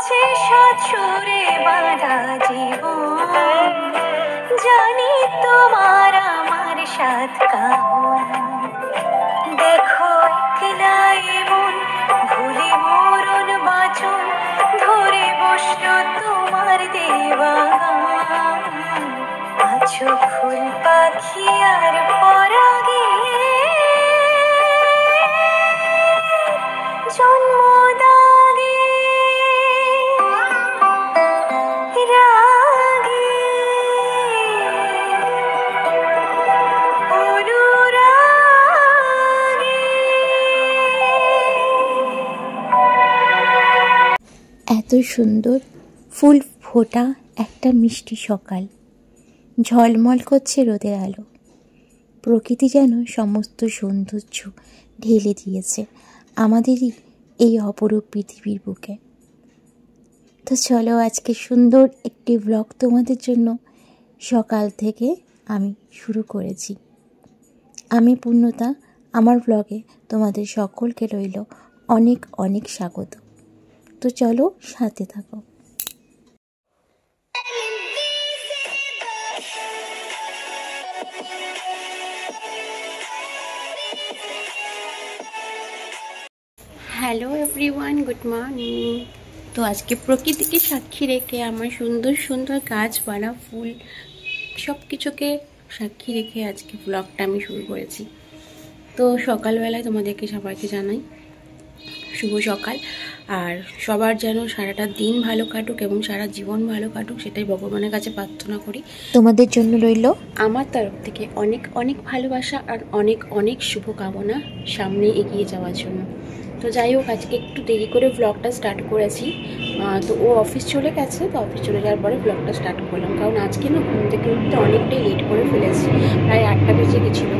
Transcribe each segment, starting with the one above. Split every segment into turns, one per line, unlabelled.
আছে সাথে বাঁধা জীবন, জানি তোমার আমার সাথ কামন। দেখো একলাই মন ভুলে মরণ বাঁচন, ধরে বসলো তোমার দেওয়া গান। আছো ফুল পাখি আর পরাগে জন্মদাগে রাগে অনুরাগে।
এত সুন্দর ফুল ফোটা একটা মিষ্টি সকাল, ঝলমল করছে রোদের আলো। প্রকৃতি যেন সমস্ত সৌন্দর্য ঢেলে দিয়েছে আমাদেরই এই অপরূপ পৃথিবীর বুকে। তো চলো, আজকে সুন্দর একটি ব্লগ তোমাদের জন্য সকাল থেকে আমি শুরু করেছি। আমি পূর্ণতা, আমার ব্লগে তোমাদের সকলকে রইল অনেক অনেক স্বাগত। তো চলো, সাথে থাকো। Hello everyone, good morning. তো আজকে প্রকৃতিকে সাক্ষী রেখে আমার সুন্দর সুন্দর গাছপালা, ফুল সব কিছুকে সাক্ষী রেখে আজকে ব্লগটা আমি শুরু করেছি। তো সকালবেলায় তোমাদেরকে সবাইকে জানাই শুভ সকাল, আর সবার যেন সারাটা দিন ভালো কাটুক এবং সারা জীবন ভালো কাটুক, সেটাই ভগবানের কাছে প্রার্থনা করি। তোমাদের জন্য রইল আমার তরফ থেকে অনেক অনেক ভালোবাসা আর অনেক অনেক শুভকামনা সামনে এগিয়ে যাওয়ার জন্য। তো যাই হোক, আজকে একটু দেরি করে ব্লগটা স্টার্ট করেছি। তো ও অফিস চলে গেছে, তো অফিস চলে যাওয়ার পরে ব্লগটা স্টার্ট করলাম, কারণ আজকে না ঘুম থেকে উঠতে অনেকটাই লেট করে ফেলেছি, প্রায় 8টা বেজে গেছিলো।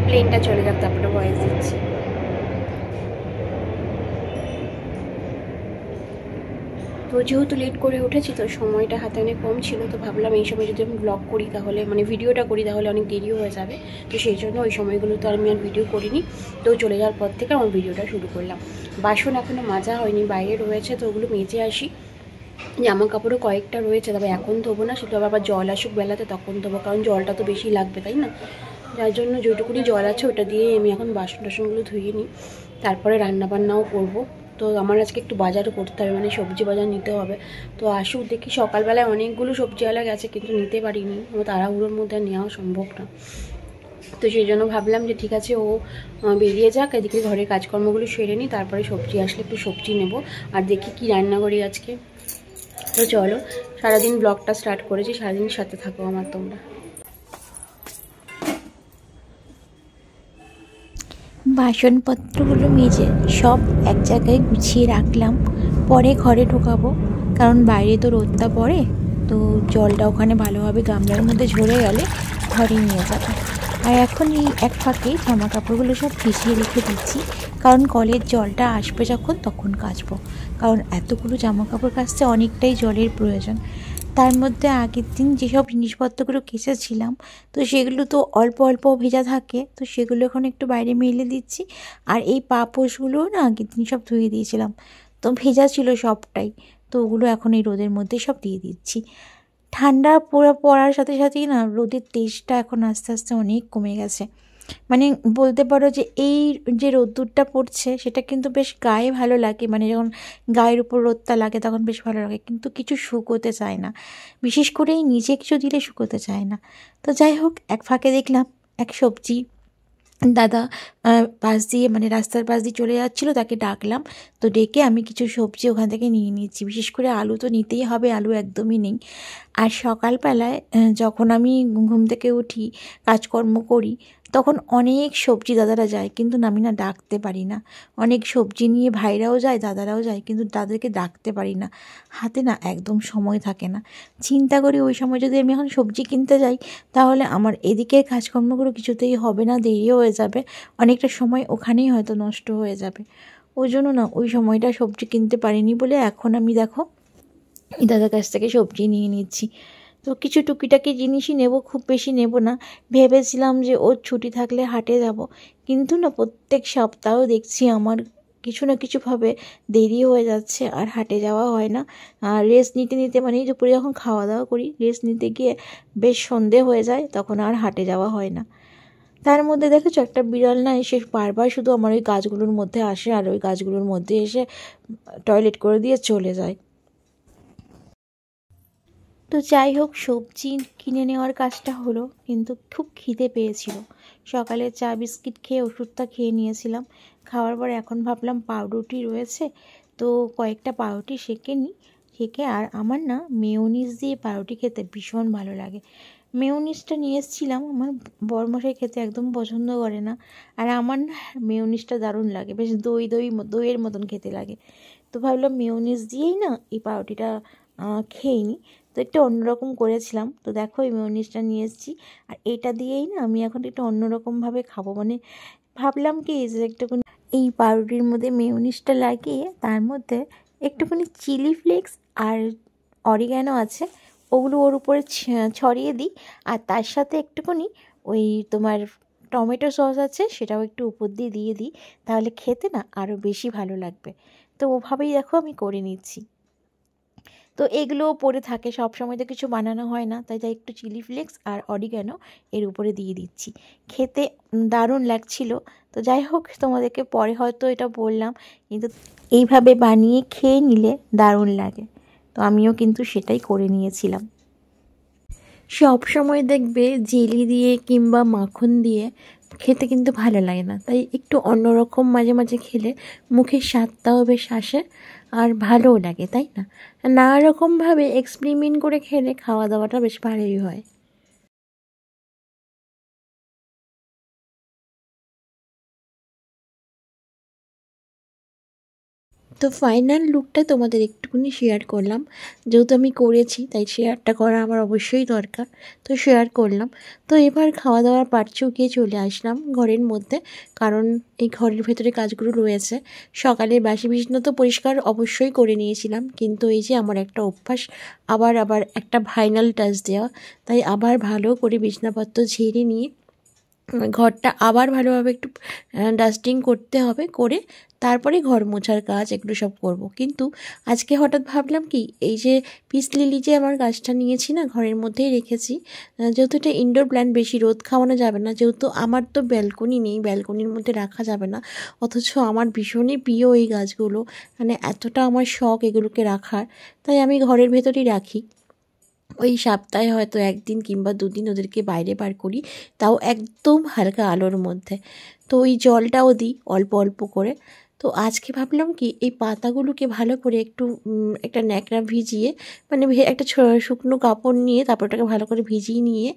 প্লেনটা চলে যাক, তারপরে ভয়েস দিচ্ছি। তো যেহেতু লেট করে উঠেছি, তো সময়টা হাতে অনেক কম ছিল, তো ভাবলাম এই সময় যদি আমি ব্লগ করি তাহলে মানে ভিডিওটা করি তাহলে অনেক দেরিও হয়ে যাবে। তো সেই জন্য ওই সময়গুলো তো আমি আর ভিডিও করিনি। তো চলে যাওয়ার পর থেকে আমার ভিডিওটা শুরু করলাম। বাসন এখনও মাজা হয়নি, বাইরে রয়েছে, তো ওগুলো মেজে আসি। জামা কাপড়ও কয়েকটা রয়েছে, তবে এখন ধোবো না, সেটা আবার জল আসুক বেলাতে তখন ধোবো, কারণ জলটা তো বেশি লাগবে, তাই না? যার জন্য যেটুকুনি জল আছে ওটা দিয়ে আমি এখন বাসন টাসনগুলো ধুয়ে নিই, তারপরে রান্নাবান্নাও করবো। তো আমার আজকে একটু বাজারও করতে হবে, মানে সবজি বাজার নিতে হবে। তো আসুক দেখি, সকালবেলায় অনেকগুলো সবজিওয়ালা গেছে কিন্তু নিতে পারিনি, আমার তাড়াহুড়োর মধ্যে নেওয়া সম্ভব না। তো সেই জন্য ভাবলাম যে ঠিক আছে, ও বেরিয়ে যাক, এদিকে ঘরের কাজকর্মগুলো সেরে নিই, তারপরে সবজি আসলে একটু সবজি নেব আর দেখি কি রান্না করি আজকে। তো চলো, সারাদিন ব্লগটা স্টার্ট করেছি, সারাদিন সাথে থাকো আমার তোমরা। বাসনপত্রগুলো মেজে সব এক জায়গায় গুছিয়ে রাখলাম, পরে ঘরে ঢোকাবো, কারণ বাইরে তো রোদটা পড়ে, তো জলটা ওখানে ভালোভাবে গামলার মধ্যে ঝরে গেলে ঘরে নিয়ে যাবো। আর এখন এই এক ফাঁকে জামা কাপড়গুলো সব ভিজিয়ে রেখে দিচ্ছি, কারণ কলের জলটা আসবে যখন তখন কাচবো, কারণ এতগুলো জামা কাপড় কাচতে অনেকটাই জলের প্রয়োজন। তার মধ্যে আগের দিন যেসব জিনিসপত্রগুলো কেচেছিলাম, তো সেগুলো তো অল্প অল্প ভেজা থাকে, তো সেগুলো এখন একটু বাইরে মেলে দিচ্ছি। আর এই পাপোশগুলোও না আগের দিন সব ধুয়ে দিয়েছিলাম, তো ভেজা ছিল সবটাই, তো ওগুলো এখন এই রোদের মধ্যে সব দিয়ে দিচ্ছি। ঠান্ডা পড়ার সাথে সাথেই না রোদের তেজটা এখন আস্তে আস্তে অনেক কমে গেছে। মানে বলতে পারো যে এই যে রোদ্দুরটা পড়ছে সেটা কিন্তু বেশ গায়ে ভালো লাগে, মানে যখন গায়ের উপর রোদটা লাগে তখন বেশ ভালো লাগে, কিন্তু কিছু শুকোতে চায় না, বিশেষ করে এই নিচে কিছু দিলে শুকোতে চায় না। তো যাই হোক, এক ফাঁকে দেখলাম এক সবজি দাদা পাশ দিয়ে, মানে রাস্তার পাশ দিয়ে চলে যাচ্ছিলো, তাকে ডাকলাম। তো ডেকে আমি কিছু সবজি ওখান থেকে নিয়ে নিয়েছি, বিশেষ করে আলু তো নিতেই হবে, আলু একদমই নেই। আর সকালবেলায় যখন আমি ঘুম থেকে উঠি, কাজকর্ম করি, তখন অনেক সবজি দাদারা যায়, কিন্তু আমি না ডাকতে পারি না। অনেক সবজি নিয়ে ভাইরাও যায়, দাদারাও যায়, কিন্তু তাদেরকে ডাকতে পারি না, হাতে না একদম সময় থাকে না। চিন্তা করি ওই সময় যদি আমি এখন সবজি কিনতে যাই, তাহলে আমার এদিকের কাজকর্মগুলো কিছুতেই হবে না, দেরিও হয়ে যাবে, অনেকটা সময় ওখানেই হয়তো নষ্ট হয়ে যাবে। ওই জন্য না ওই সময়টা সবজি কিনতে পারিনি বলে এখন আমি দেখো এই দাদার কাছ থেকে সবজি নিয়ে নিচ্ছি। তো কিছু টুকিটাকি জিনিসই নেব, খুব বেশি নেব না। ভেবেছিলাম যে ওর ছুটি থাকলে হাটে যাব, কিন্তু না প্রত্যেক সপ্তাহ দেখছি আমার কিছু না কিছুভাবে দেরি হয়ে যাচ্ছে আর হাটে যাওয়া হয় না। আর রেস্ট নিতে নিতে মানে দুপুরে যখন খাওয়া দাওয়া করি রেস্ট নিতে গিয়ে বেশ সন্ধে হয়ে যায়, তখন আর হাটে যাওয়া হয় না। তার মধ্যে দেখেছো একটা বিড়াল না এসে বারবার শুধু আমার ওই গাছগুলোর মধ্যে আসে আর ওই গাছগুলোর মধ্যে এসে টয়লেট করে দিয়ে চলে যায়। তো যাই হোক, সবজি কিনে নেওয়ার কাজটা হলো, কিন্তু খুব খিদে পেয়েছিল। সকালে চা বিস্কিট খেয়ে ওষুধটা খেয়ে নিয়েছিলাম। খাওয়ার পর এখন ভাবলাম পাউরুটি রয়েছে, তো কয়েকটা পাউরুটি সেঁকে নিই। সেঁকে আর আমার না মেয়োনিজ দিয়ে পাউরুটি খেতে ভীষণ ভালো লাগে। মেয়োনিজটা নিয়ে এসেছিলাম, আমার বরমশাই খেতে একদম পছন্দ করে না, আর আমার না মেয়োনিজটা দারুণ লাগে, বেশ দইয়ের মতন খেতে লাগে। তো ভাবলাম মেয়োনিজ দিয়েই না এই পাউরুটিটা খেয়ে নিই। তো একটু অন্যরকম করেছিলাম। তো দেখো এই মেয়োনিজটা নিয়ে এসেছি, আর এটা দিয়েই না আমি এখন একটু অন্যরকমভাবে খাবো। মানে ভাবলাম কি যে একটুখানি এই পাউরুটির মধ্যে মেয়োনিজটা লাগিয়ে তার মধ্যে একটুখানি চিলি ফ্লেক্স আর অরিগ্যানো আছে, ওগুলো ওর উপরে ছড়িয়ে দিই, আর তার সাথে একটুখানি ওই তোমার টমেটো সস আছে সেটাও একটু উপর দিয়ে দিয়ে দিই, তাহলে খেতে না আরও বেশি ভালো লাগবে। তো ওভাবেই দেখো আমি করে নিচ্ছি। তো এগুলোও পড়ে থাকে, সব সময় তো কিছু বানানো হয় না, তাই একটু চিলি ফ্লেক্স আর অরিগ্যানো এর উপরে দিয়ে দিচ্ছি। খেতে দারুণ লাগছিল। তো যাই হোক, তোমাদেরকে পরে হয়তো এটা বললাম, কিন্তু এইভাবে বানিয়ে খেয়ে নিলে দারুণ লাগে। তো আমিও কিন্তু সেটাই করে নিয়েছিলাম। সব সময় দেখবে জেলি দিয়ে কিংবা মাখন দিয়ে খেতে কিন্তু ভালো লাগে না, তাই একটু অন্যরকম মাঝে মাঝে খেলে মুখের স্বাদটাও বেশ আসে আর ভালোও লাগে, তাই না? নানা রকমভাবে এক্সপেরিমেন্ট করে খেলে খাওয়া দাওয়াটা বেশ ভালোই হয়। তো ফাইনাল লুকটা তোমাদের একটুখানি শেয়ার করলাম, যেহেতু আমি করেছি তাই শেয়ারটা করা আমার অবশ্যই দরকার, তো শেয়ার করলাম। তো এবার খাওয়া দাওয়ার পাট চুকিয়ে চলে আসলাম ঘরের মধ্যে, কারণ এই ঘরের ভেতরে কাজগুলো রয়েছে। সকালে বাসি বিছানা তো পরিষ্কার অবশ্যই করে নিয়েছিলাম, কিন্তু এই যে আমার একটা অভ্যাস আবার আবার একটা ফাইনাল টাচ দেওয়া, তাই আবার ভালো করে বিছানাপত্র ঝেড়ে নিয়ে ঘরটা আবার ভালোভাবে একটু ডাস্টিং করতে হবে, করে তারপরে ঘর মোছার কাজ এগুলো সব করব। কিন্তু আজকে হঠাৎ ভাবলাম কি, এই যে পিস লিলি যে আমার গাছটা নিয়েছি না, ঘরের মধ্যেই রেখেছি, যেহেতু এটা ইনডোর প্ল্যান্ট, বেশি রোদ খাওয়ানো যাবে না, যেহেতু আমার তো ব্যালকনি নেই, ব্যালকনির মধ্যে রাখা যাবে না, অথচ আমার ভীষণই প্রিয় এই গাছগুলো, মানে এতটা আমার শখ এগুলোকে রাখার, তাই আমি ঘরের ভেতরেই রাখি। ওই সপ্তাহে হয়তো 1 দিন কিংবা 2 দিন ওদেরকে বাইরে বার করি, তাও একদম হালকা আলোর মধ্যে। তো ওই জলটাও দিই অল্প অল্প করে। তো আজকে ভাবলাম কি, এই পাতাগুলোকে ভালো করে একটু একটা ন্যাকড়া ভিজিয়ে, মানে একটা শুকনো কাপড় নিয়ে তারপর ওটাকে ভালো করে ভিজিয়ে নিয়ে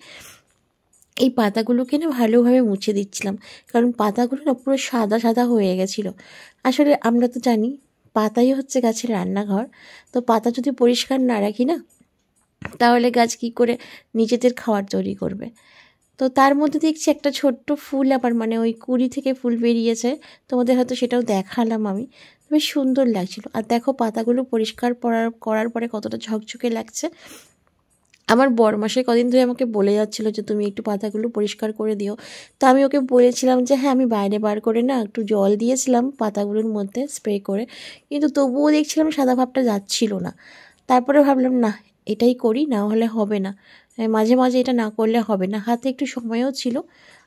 এই পাতাগুলোকে না ভালোভাবে মুছে দিচ্ছিলাম, কারণ পাতাগুলো না পুরো সাদা সাদা হয়ে গেছিলো। আসলে আমরা তো জানি পাতাই হচ্ছে গাছের রান্নাঘর, তো পাতা যদি পরিষ্কার না রাখি না, তাহলে গাছ কী করে নিজেদের খাবার তৈরি করবে? তো তার মধ্যে দেখছি একটা ছোট্ট ফুল, আবার মানে ওই কুঁড়ি থেকে ফুল বেরিয়েছে, তোমাদের হয়তো সেটাও দেখালাম আমি, বেশ সুন্দর লাগছিলো। আর দেখো পাতাগুলো পরিষ্কার করার পরে কতটা ঝকঝকে লাগছে। আমার বরমশাই কদিন ধরে আমাকে বলে যাচ্ছিলো যে তুমি একটু পাতাগুলো পরিষ্কার করে দিও। তো আমি ওকে বলেছিলাম যে হ্যাঁ, আমি বাইরে বার করে না একটু জল দিয়েছিলাম পাতাগুলোর মধ্যে স্প্রে করে, কিন্তু তবুও দেখছিলাম সাদা ভাবটা যাচ্ছিল না। তারপরে ভাবলাম না, এটাই করি, না হলে হবে না, মাঝে মাঝে এটা না করলে হবে না। হাতে একটু সময়ও ছিল,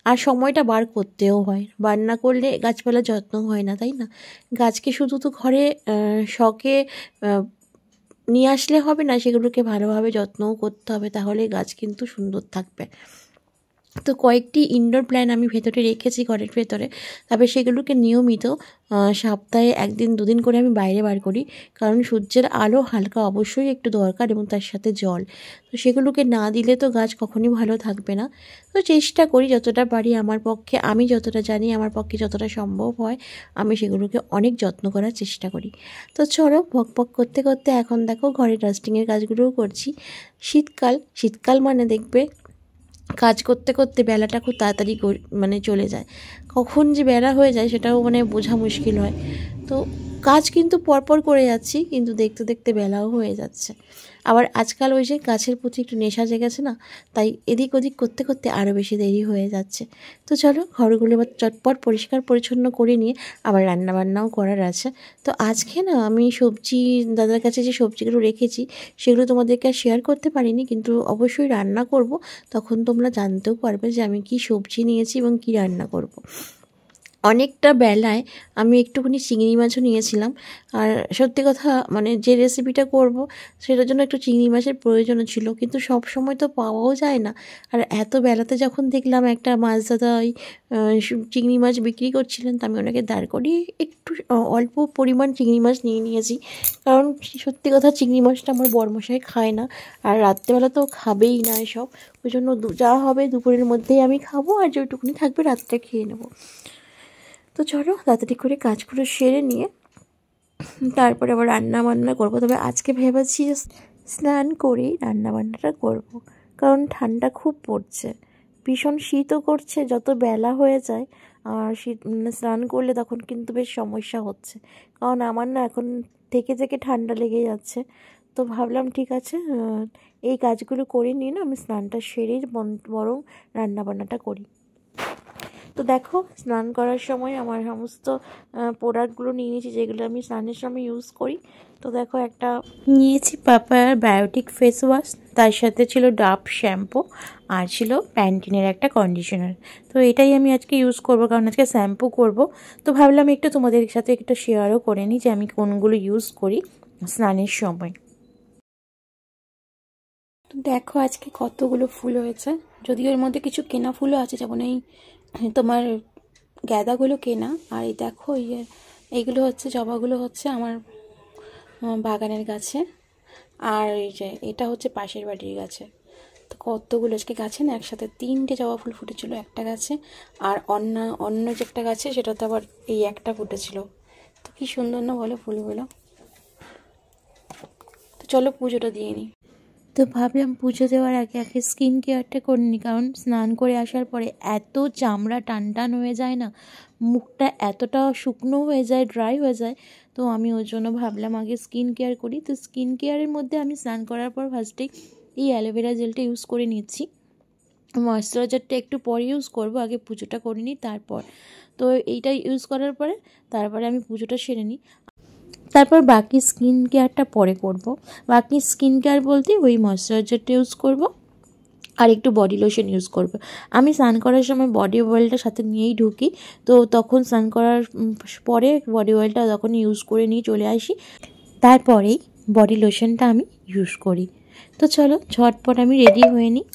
আর সময়টা বার করতেও হয়, বার না করলে গাছপালার যত্ন হয় না, তাই না? গাছকে শুধু তো ঘরে শখে নিয়ে আসলে হবে না, সেগুলোকে ভালোভাবে যত্নও করতে হবে, তাহলে গাছ কিন্তু সুন্দর থাকবে। তো কয়েকটি ইনডোর প্ল্যান্ট আমি ভেতরে রেখেছি ঘরের ভেতরে, তবে সেগুলোকে নিয়মিত সপ্তাহে 1 দিন 2 দিন করে আমি বাইরে বার করি, কারণ সূর্যের আলো হালকা অবশ্যই একটু দরকার, এবং তার সাথে জল। তো সেগুলোকে না দিলে তো গাছ কখনই ভালো থাকবে না। তো চেষ্টা করি যতটা পারি, আমার পক্ষে, আমি যতটা জানি, আমার পক্ষে যতটা সম্ভব হয়, আমি সেগুলোকে অনেক যত্ন করার চেষ্টা করি। তো চলো, বক করতে করতে এখন দেখো ঘরে ডাস্টিংয়ের কাজগুলোও করছি। শীতকাল মানে দেখবে কাজ করতে করতে বেলাটা খুব তাড়াতাড়ি মানে চলে যায়, কখন যে বেলা হয়ে যায় সেটাও মানে বোঝা মুশকিল হয়। তো কাজ কিন্তু পরপর করে যাচ্ছি, কিন্তু দেখতে দেখতে বেলাও হয়ে যাচ্ছে। আবার আজকাল ওই যে গাছের প্রতি একটু নেশা জেগেছে না, তাই এদিক ওদিক করতে করতে আরও বেশি দেরি হয়ে যাচ্ছে। তো চলো ঘরগুলো এবার চটপট পরিষ্কার পরিচ্ছন্ন করে নিয়ে আবার রান্নাবান্নাও করার আছে। তো আজকে না আমি সবজি দাদার কাছে যে সবজিগুলো রেখেছি সেগুলো তোমাদেরকে আর শেয়ার করতে পারিনি, কিন্তু অবশ্যই রান্না করব, তখন তোমরা জানতেও পারবে যে আমি কি সবজি নিয়েছি এবং কি রান্না করব। অনেকটা বেলায় আমি একটুখানি চিংড়ি মাছও নিয়েছিলাম। আর সত্যি কথা মানে যে রেসিপিটা করব সেটার জন্য একটু চিংড়ি মাছের প্রয়োজনও ছিল, কিন্তু সব সময় তো পাওয়াও যায় না। আর এত বেলাতে যখন দেখলাম একটা মাছ দাদা ওই চিংড়ি মাছ বিক্রি করছিলেন, তো আমি ওনাকে দাঁড় করিয়ে একটু অল্প পরিমাণ চিংড়ি মাছ নিয়ে নিয়েছি। কারণ সত্যি কথা চিংড়ি মাছটা আমার বরমশাই খায় না, আর রাত্রেবেলা তো খাবেই না এসব। ওই জন্য যা হবে দুপুরের মধ্যেই আমি খাবো, আর যেটুকুনি থাকবে রাত্রে খেয়ে নেবো। তো চলো তাড়াতাড়ি করে কাজগুলো সেরে নিয়ে তারপরে আবার রান্না বান্না করবো। তবে আজকে ভেবেছি স্নান করেই রান্না বান্নাটা করবো, কারণ ঠান্ডা খুব পড়ছে, ভীষণ শীতও করছে যত বেলা হয়ে যায়। আর শীত স্নান করলে তখন কিন্তু বেশ সমস্যা হচ্ছে, কারণ আমার না এখন থেকে থেকে ঠান্ডা লেগে যাচ্ছে। তো ভাবলাম ঠিক আছে এই কাজগুলো করে নিয়ে না আমি স্নানটা সেরেই বরং রান্নাবান্নাটা করি। তো দেখো স্নান করার সময় আমার সমস্ত প্রোডাক্টগুলো নিয়ে নিয়েছি যেগুলো আমি স্নানের সময় ইউজ করি। তো দেখো একটা নিয়েছি পাপায়ার বায়োটিক ফেস ওয়াশ, তার সাথে ছিল ডাভ শ্যাম্পু, আর ছিল প্যান্টিনের একটা কন্ডিশনার। তো এটাই আমি আজকে ইউজ করব, কারণ আজকে শ্যাম্পু করব। তো ভাবলাম একটু তোমাদের সাথে একটু শেয়ারও করে নিই যে আমি কোনগুলো ইউজ করি স্নানের সময়। তো দেখো আজকে কতগুলো ফুল হয়েছে, যদিও এর মধ্যে কিছু কেনা ফুলও আছে, যেমন এই তোমার গাঁদাগুলো কেনা, আর এই দেখো এইগুলো হচ্ছে জবাগুলো হচ্ছে আমার বাগানের গাছে, আর এই যে এটা হচ্ছে পাশের বাড়ির গাছে। তো কতগুলো আজকে গাছে না একসাথে 3টে জবা ফুল ফুটেছিল একটা গাছে, আর অন্য যে একটা গাছে সেটাতে আবার এই একটা ফুটেছিল। তো কি সুন্দর না বলো ফুলগুলো। তো চলো পুজোটা দিয়ে নিই। তো ভাবলাম পুজো দেওয়ার আগে স্কিন কেয়ারটা করে নিই, কারণ স্নান করে আসার পরে এত চামড়া টান টান হয়ে যায় না, মুখটা এতটা শুকনো হয়ে যায়, ড্রাই হয়ে যায়। তো আমি ওই জন্য ভাবলাম আগে স্কিন কেয়ার করি। তো স্কিন কেয়ারের মধ্যে আমি স্নান করার পর ফার্স্টেই এই অ্যালোভেরা জেলটা ইউজ করে নিচ্ছি। ময়েশ্চারাইজারটা একটু পরে ইউজ করব, আগে পুজোটা করে নিই তারপর। তো এইটা ইউজ করার পরে তারপরে আমি পুজোটা সেরে নিই, তারপর বাকি স্কিন কেয়ারটা পরে করব। বাকি স্কিন কেয়ার বলতে ওই ময়েশ্চারাইজারটা ইউজ করব আর একটু বডি লোশন ইউজ করব। আমি স্নান করার সময় বডি অয়েলটা সাথে নিয়েই ঢুকি, তো তখন স্নান করার পরে বডি অয়েলটা তখন ইউজ করে নিয়ে চলে আসি, তারপরেই বডি লোশনটা আমি ইউজ করি। তো চলো ঝটপট আমি রেডি হয়ে নিই।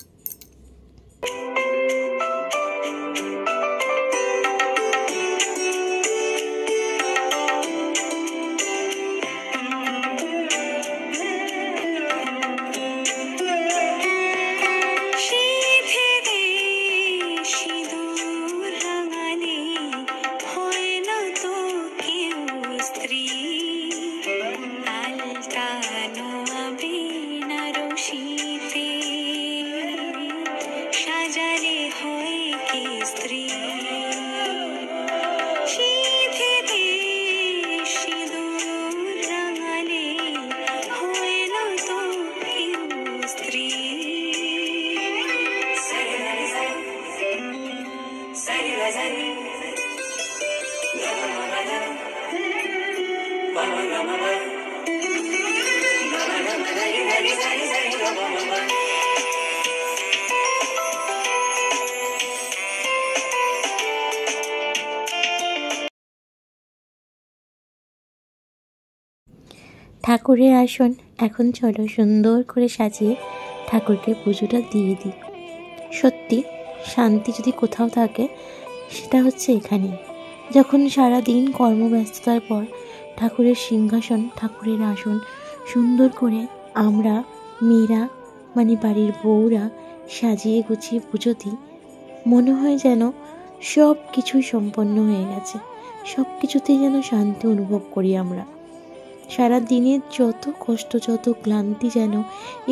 ঠাকুরের আসন এখন চলো সুন্দর করে সাজিয়ে ঠাকুরকে পুজোটা দিয়ে দিই। সত্যি শান্তি যদি কোথাও থাকে সেটা হচ্ছে এখানে, যখন সারা দিন কর্মব্যস্ততার পর ঠাকুরের সিংহাসন ঠাকুরের আসন সুন্দর করে আমরা মেয়েরা মানে বাড়ির বউরা সাজিয়ে গুছিয়ে পুজো দিই, মনে হয় যেন সব কিছুই সম্পন্ন হয়ে গেছে, সব কিছুতেই যেন শান্তি অনুভব করি আমরা। সারা দিনের যত কষ্ট যত ক্লান্তি যেন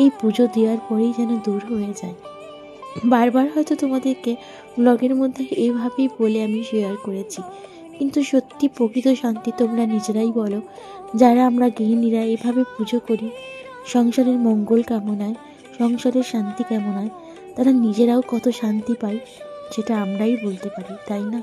এই পুজো দেওয়ার পরেই যেন দূর হয়ে যায়। বারবার হয়তো তোমাদেরকে ব্লগের মধ্যে এইভাবেই বলে আমি শেয়ার করেছি, কিন্তু সত্যি প্রকৃত শান্তি তোমরা নিজেরাই বলো, যারা আমরা গৃহিণীরা এভাবে পুজো করি সংসারের মঙ্গল কামনায়, সংসারের শান্তি কামনায় তারা নিজেরাও কত শান্তি পায় সেটা আমরাই বলতে পারি, তাই না?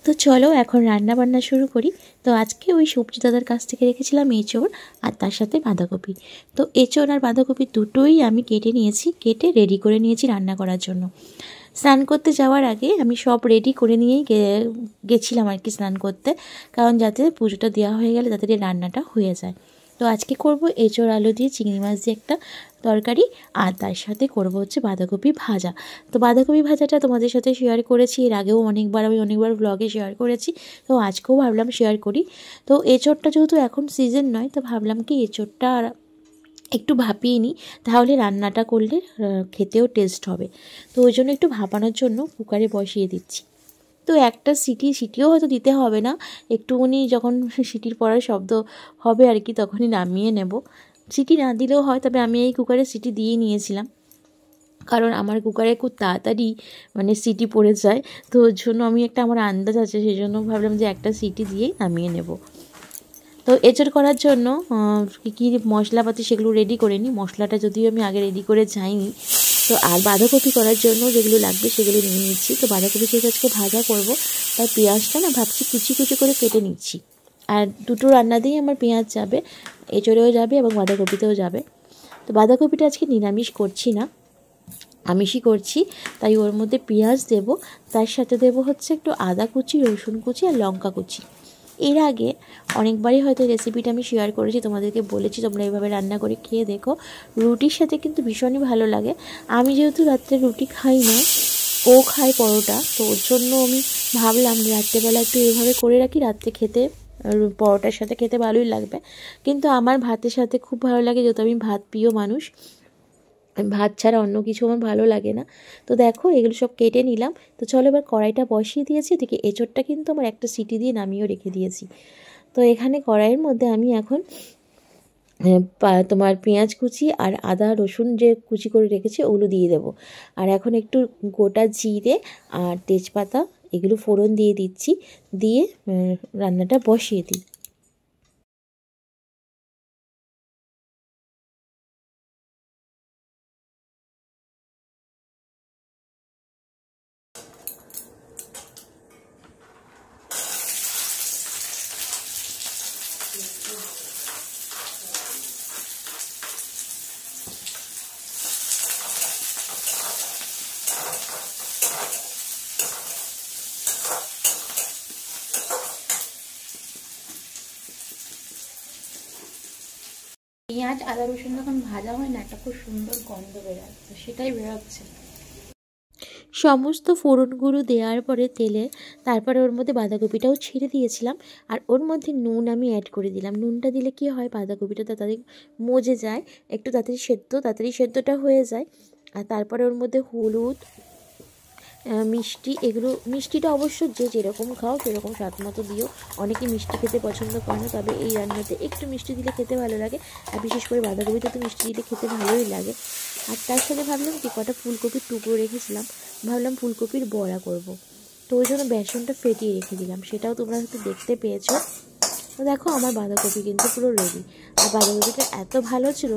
তো চলো এখন রান্না বান্না শুরু করি। তো আজকে ওই সবজি দাদার কাছ থেকে রেখেছিলাম এঁচোড় আর তার সাথে বাঁধাকপি। তো এঁচোড় আর বাঁধাকপি দুটোই আমি কেটে নিয়েছি, কেটে রেডি করে নিয়েছি রান্না করার জন্য। স্নান করতে যাওয়ার আগে আমি সব রেডি করে নিয়েই গেছিলাম আর কি স্নান করতে, কারণ যাতে পুজোটা দেওয়া হয়ে গেলে তাড়াতাড়ি রান্নাটা হয়ে যায়। তো আজকে করব এঁচোড় আলু দিয়ে চিংড়ি মাছ দিয়ে একটা তরকারি, আর তার সাথে করব হচ্ছে বাঁধাকপি ভাজা। তো বাঁধাকপি ভাজাটা তোমাদের সাথে শেয়ার করেছি এর আগেও অনেকবার ব্লগে শেয়ার করেছি, তো আজকেও ভাবলাম শেয়ার করি। তো এঁচোড়টা যেহেতু এখন সিজন নয়, তো ভাবলাম কি এঁচোড়টা একটু ভাপিয়ে নিই, তাহলে রান্নাটা করলে খেতেও টেস্ট হবে। তো ওই জন্য একটু ভাপানোর জন্য কুকারে বসিয়ে দিচ্ছি। তো একটা সিটিও হয়তো দিতে হবে না, একটুখানি যখন সিটির পড়ার শব্দ হবে আর কি তখনই নামিয়ে নেব। সিটি না দিলেও হয়, তবে আমি এই কুকারে সিটি দিয়ে নিয়েছিলাম, কারণ আমার কুকারে খুব তাড়াতাড়ি সিটি পড়ে যায়। তো ওর জন্য আমি আমার আন্দাজ আছে, সেই জন্য ভাবলাম যে একটা সিটি দিয়েই নামিয়ে নেব। তো এঁচোড় করার জন্য কী মশলাপাতি সেগুলো রেডি করে নিই। মশলাটা যদিও আমি আগে রেডি করে যাইনি। তো আর বাঁধাকপি করার জন্য যেগুলো লাগবে সেগুলো নিয়ে নিচ্ছি। তো বাঁধাকপি যেহেতু আজকে ভাজা করব, তাই পেঁয়াজটা ভাবছি কুচি কুচি করে কেটে নিচ্ছি। আর দুটো রান্না দিয়েই আমার পেঁয়াজ যাবে, এঁচোড়েও যাবে এবং বাঁধাকপিতেও যাবে। তো বাঁধাকপিটা আজকে নিরামিষ করছি না, আমিষই করছি, তাই ওর মধ্যে পেঁয়াজ দেব, তার সাথে দেব হচ্ছে একটু আদা কুচি, রসুন কুচি আর লঙ্কা কুচি। এর আগে অনেকবারই হয়তো রেসিপিটা আমি শেয়ার করেছি, তোমাদেরকে বলেছি তোমরা এইভাবে রান্না করে খেয়ে দেখো, রুটির সাথে কিন্তু ভীষণই ভালো লাগে। আমি যেহেতু রাত্রে রুটি খাই না, ও খায় পরোটা, তো ওর জন্য আমি ভাবলাম রাত্রেবেলা একটু এইভাবে করে রাখি, রাত্রে খেতে পরোটার সাথে খেতে ভালোই লাগবে। কিন্তু আমার ভাতের সাথে খুব ভালো লাগে, যেহেতু আমি ভাত প্রিয় মানুষ, ভাত ছাড়া অন্য কিছু আমার ভালো লাগে না। তো দেখো এগুলো সব কেটে নিলাম। তো চলো এবার কড়াইটা বসিয়ে দিয়েছি, এদিকে এঁচোড়টা কিন্তু আমার একটা সিটি দিয়ে নামিয়েও রেখে দিয়েছি। তো এখানে কড়াইয়ের মধ্যে আমি এখন তোমার পেঁয়াজ কুচি আর আদা রসুন যে কুচি করে রেখেছি ওগুলো দিয়ে দেবো। আর এখন একটু গোটা জিরে আর তেজপাতা এগুলো ফোড়ন দিয়ে দিচ্ছি, দিয়ে রান্নাটা বসিয়ে দিই। পেঁয়াজ আদা রসুন যখন ভাজা হয় না, একটা খুব সুন্দর গন্ধ বেরোয়, তো সেটাই বেরোচ্ছে। সমস্ত ফোড়নগুলো দেওয়ার পরে তেলে, তারপরে ওর মধ্যে বাঁধাকপিটাও ছেড়ে দিয়েছিলাম, আর ওর মধ্যে নুন আমি অ্যাড করে দিলাম। নুনটা দিলে কি হয়, বাঁধাকপিটা তাড়াতাড়ি মজে যায়, একটু তাড়াতাড়ি সেদ্ধটা হয়ে যায়। আর তারপরে ওর মধ্যে হলুদ, মিষ্টি, এগুলো মিষ্টিটা অবশ্য যে যেরকম খাও সেরকম স্বাদ মতো দিও। অনেকে মিষ্টি খেতে পছন্দ করে না, তবে এই রান্নাতে একটু মিষ্টি দিলে খেতে ভালো লাগে, আর বিশেষ করে বাঁধাকপিতে তো মিষ্টি দিলে খেতে ভালোই লাগে। আর তার সাথে ভাবলাম কি কটা ফুলকপির টুকরো রেখেছিলাম, ভাবলাম ফুলকপির বড়া করব। তো ওই জন্য বেসনটা ফেটিয়ে রেখে দিলাম, সেটাও তোমরা হয়তো দেখতে পেয়েছো। তো দেখো আমার বাঁধাকপি কিন্তু পুরো রেডি। আর বাঁধাকপিটা এত ভালো ছিল,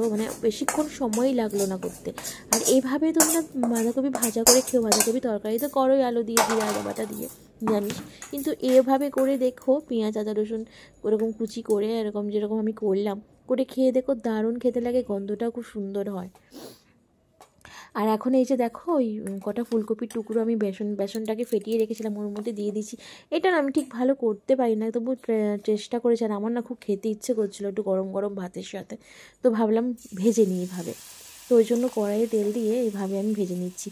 বেশিক্ষণ সময়ই লাগলো না করতে। আর এইভাবে তোমরা বাঁধাকপি ভাজা করে খেও, বাঁধাকপি তরকারি তো করোই আলু দিয়ে, জিরে আদা বাটা দিয়ে নিরামিষ, কিন্তু এভাবে করে দেখো পেঁয়াজ আদা রসুন ওরকম কুচি করে এরকম যেরকম আমি করলাম করে খেয়ে দেখো, দারুণ খেতে লাগে, গন্ধটাও খুব সুন্দর হয়। আর এখন এই যে দেখো ওই কটা ফুলকপির টুকরো আমি বেসনটাকে ফেটিয়ে রেখেছিলাম ওর মধ্যে দিয়ে দিচ্ছি। এটা না আমি ঠিক ভালো করতে পারি না, তবু চেষ্টা করেছি। আর আমার না খুব খেতে ইচ্ছে করছিলো একটু গরম গরম ভাতের সাথে, তো ভাবলাম ভেজে নিই এভাবে। তো ওই জন্য কড়াইয়ে তেল দিয়ে এইভাবে আমি ভেজে নিচ্ছি।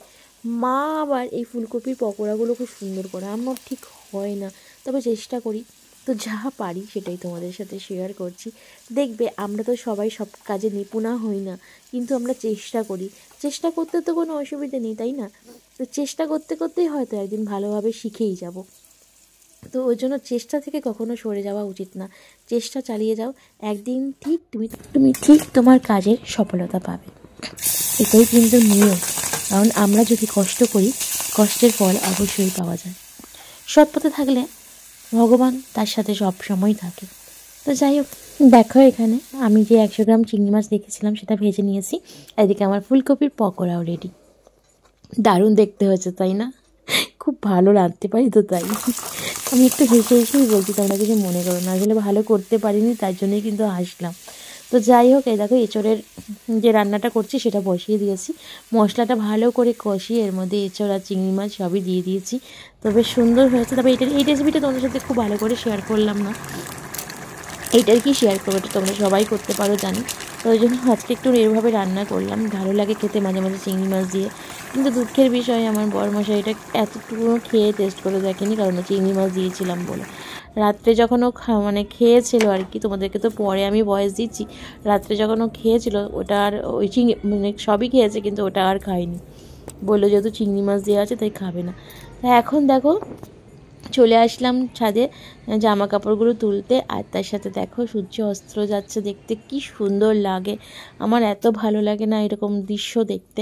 মা আবার এই ফুলকপির পকোড়াগুলো খুব সুন্দর করে, আমার ঠিক হয় না, তবে চেষ্টা করি। তো যা পারি সেটাই তোমাদের সাথে শেয়ার করছি। দেখবে আমরা তো সবাই সব কাজে নিপুণা হই না, কিন্তু আমরা চেষ্টা করি। চেষ্টা করতে তো কোনো অসুবিধে নেই, তাই না? তো চেষ্টা করতে করতেই হয়তো একদিন ভালোভাবে শিখেই যাব। তো ওই জন্য চেষ্টা থেকে কখনো সরে যাওয়া উচিত না, চেষ্টা চালিয়ে যাও, একদিন ঠিক তুমি ঠিক তোমার কাজের সফলতা পাবে। এটাই কিন্তু নিয়ম, কারণ আমরা যদি কষ্ট করি কষ্টের ফল অবশ্যই পাওয়া যায়। সৎ পথে থাকলে ভগবান তার সাথে সব সময় থাকে। তো যাই হোক, দেখো এখানে আমি যে 100 গ্রাম চিংড়ি মাছ রেখেছিলাম সেটা ভেজে নিয়েছি। এদিকে আমার ফুলকপির পকোড়াও রেডি। দারুণ দেখতে হয়েছে তাই না? খুব ভালো রাঁধতে পারি তো তাই আমি একটু হেসে হেসেই বলছি, তোমরা কিছু মনে করো না, আসলে ভালো করতে পারিনি তার জন্যই কিন্তু হাসলাম। তো যাই হোক, এই দেখো এঁচোড়ের যে রান্নাটা করছি সেটা বসিয়ে দিয়েছি। মশলাটা ভালো করে কষিয়ে এর মধ্যে এঁচোড় আর চিংড়ি মাছ সবই দিয়ে দিয়েছি। তো বেশ সুন্দর হয়েছে। তবে এই রেসিপিটা তোমাদের সাথে খুব ভালো করে শেয়ার করলাম না, এইটার কি শেয়ার করবো, এটা তোমরা সবাই করতে পারো জানি। তো ওই জন্য আজকে একটু এভাবে রান্না করলাম। ভালো লাগে খেতে মাঝে মাঝে চিংড়ি মাছ দিয়ে, কিন্তু দুঃখের বিষয় আমার বরমশাই এটা এতটুকু খেয়ে টেস্ট করে দেখেনি, কারণ চিংড়ি মাছ দিয়েছিলাম বলে। রাত্রে যখন ও মানে খেয়েছিল আর কি, তোমাদেরকে তো পরে আমি ভয়েস দিচ্ছি, রাত্রে যখন ও খেয়েছিল ওটা আর ওই চিংড়ি মানে সবই খেয়েছে কিন্তু ওটা আর খায়নি, বললো যেহেতু চিংড়ি মাছ দেওয়া আছে তাই খাবে না। তা এখন দেখো চলে আসলাম ছাদে জামা কাপড়গুলো তুলতে, আর তার সাথে দেখো সূর্য অস্ত যাচ্ছে, দেখতে কি সুন্দর লাগে। আমার এত ভালো লাগে না এরকম দৃশ্য দেখতে।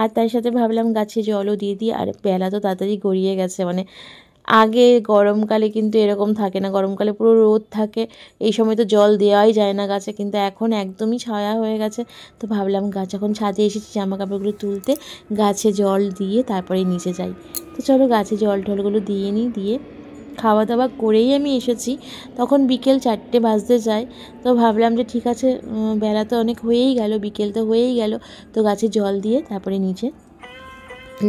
আর তার সাথে ভাবলাম গাছে জলও দিয়ে দিই। আর বেলা তো তাড়াতাড়ি গড়িয়ে গেছে, মানে আগে গরমকালে কিন্তু এরকম থাকে না, গরমকালে পুরো রোদ থাকে, এই সময় তো জল দেওয়াই যায় না গাছে, কিন্তু এখন একদমই ছায়া হয়ে গেছে। তো ভাবলাম যখন ছাদে এসেছি জামা কাপড়গুলো তুলতে, গাছে জল দিয়ে তারপরে নিচে যাই। তো চলো গাছে জল টলগুলো দিয়ে নিই, দিয়ে খাওয়া দাওয়া করেই আমি এসেছি। তখন বিকেল 4টে বাজতে যায়। তো ভাবলাম যে ঠিক আছে, বেলা তো অনেক হয়েই গেল, বিকেল তো হয়েই গেল, তো গাছে জল দিয়ে তারপরে নিচে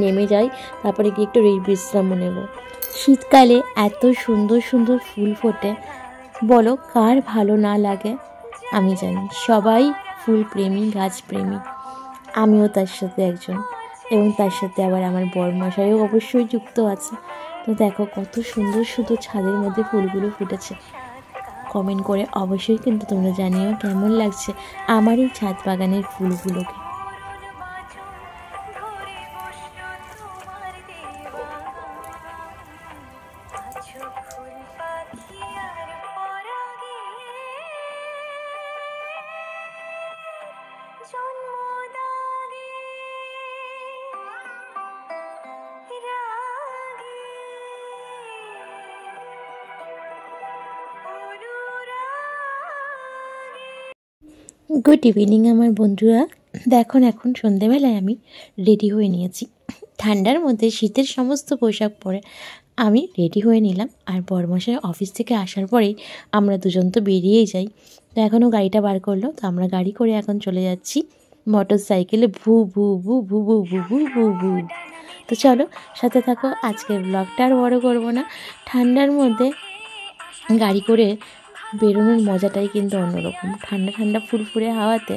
নেমে যাই, তারপরে গিয়ে একটু বিশ্রামও নেব। শীতকালে এত সুন্দর সুন্দর ফুল ফোটে, বলো কার ভালো না লাগে? আমি জানি সবাই ফুল প্রেমী, গাছ প্রেমী, আমিও তার সাথে একজন, এবং তার সাথে আবার আমার বরমশাইও অবশ্যই যুক্ত আছে। তো দেখো কত সুন্দর সুন্দর ছাদের মধ্যে ফুলগুলো ফুটেছে। কমেন্ট করে অবশ্যই কিন্তু তোমরা জানিও কেমন লাগছে আমার এই ছাদ বাগানের ফুলগুলোকে। গুড ইভিনিং আমার বন্ধুরা। দেখো এখন সন্ধেবেলায় আমি রেডি হয়ে নিয়েছি, ঠান্ডার মধ্যে শীতের সমস্ত পোশাক পরে আমি রেডি হয়ে নিলাম। আর বরমশাই অফিস থেকে আসার পরেই আমরা দুজন তো বেরিয়েই যাই। তো এখনও গাড়িটা বার করলো, তো আমরা গাড়ি করে এখন চলে যাচ্ছি মোটর সাইকেলে, ভু ভু ভু ভু ভু ভু ভু ভু ভু। তো চলো সাথে থাকো, আজকের ব্লগটা আর বড় করবো না। ঠান্ডার মধ্যে গাড়ি করে বেরোনোর মজাটাই কিন্তু অন্যরকম, ঠান্ডা ঠান্ডা ফুরফুরে হাওয়াতে।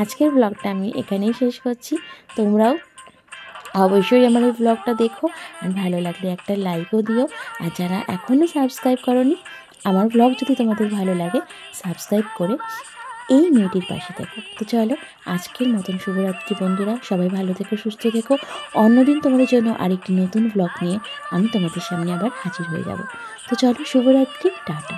আজকের ব্লগটা আমি এখানেই শেষ করছি। তোমরাও অবশ্যই আমার এই ব্লগটা দেখো, আর ভালো লাগলে একটা লাইকও দিও। আর যারা এখনও সাবস্ক্রাইব করোনি, আমার ব্লগ যদি তোমাদের ভালো লাগে সাবস্ক্রাইব করে এই মেয়েটির পাশে থেকো। তো চলো আজকের মতন শুভরাত্রি বন্ধুরা, সবাই ভালো থেকো, সুস্থ থেকো। অন্যদিন তোমাদের জন্য আরেকটি নতুন ব্লগ নিয়ে আমি তোমাদের সামনে আবার হাজির হয়ে যাব। তো চলো শুভরাত্রি, টাটা।